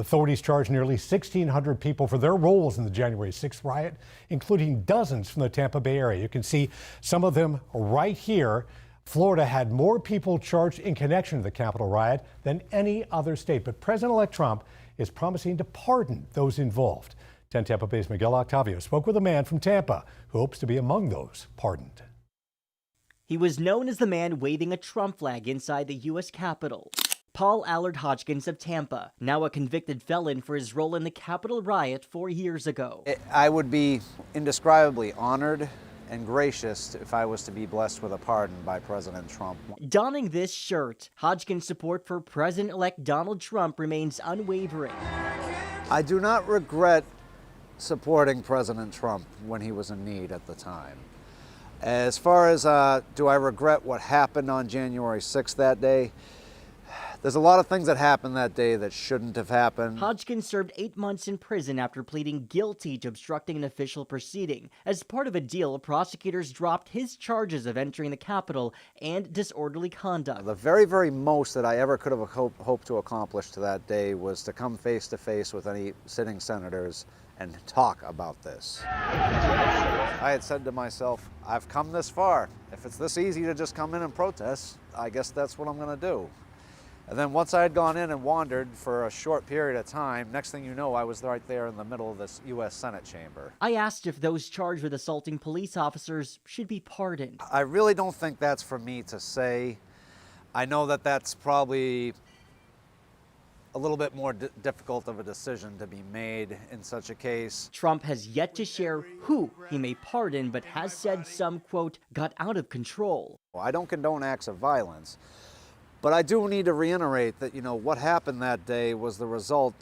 Authorities charged nearly 1,600 people for their roles in the January 6th riot, including dozens from the Tampa Bay area. You can see some of them right here. Florida had more people charged in connection to the Capitol riot than any other state. But President-elect Trump is promising to pardon those involved. 10 Tampa Bay's Miguel Octavio spoke with a man from Tampa who hopes to be among those pardoned. He was known as the man waving a Trump flag inside the U.S. Capitol. Allard Hodgkins of Tampa, now a convicted felon for his role in the Capitol riot 4 years ago. I would be indescribably honored and gracious if I was to be blessed with a pardon by President Trump. Donning this shirt, Hodgkins' support for President-elect Donald Trump remains unwavering. I do not regret supporting President Trump when he was in need at the time. As far as do I regret what happened on January 6th that day, there's a lot of things that happened that day that shouldn't have happened. Hodgkins served 8 months in prison after pleading guilty to obstructing an official proceeding. As part of a deal, prosecutors dropped his charges of entering the Capitol and disorderly conduct. The very, very most that I ever could have hoped to accomplish to that day was to come face to face with any sitting senators and talk about this. I had said to myself, I've come this far. If it's this easy to just come in and protest, I guess that's what I'm going to do. And then once I had gone in and wandered for a short period of time, next thing you know, I was right there in the middle of this U.S. Senate chamber. I asked if those charged with assaulting police officers should be pardoned. I really don't think that's for me to say. I know that that's probably a little bit more difficult of a decision to be made in such a case. Trump has yet to share who he may pardon, but has said some, quote, got out of control. Well, I don't condone acts of violence. But I do need to reiterate that, what happened that day was the result,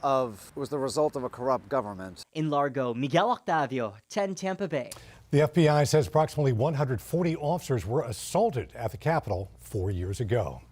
of a corrupt government. In Largo, Miguel Octavio, 10 Tampa Bay. The FBI says approximately 140 officers were assaulted at the Capitol 4 years ago.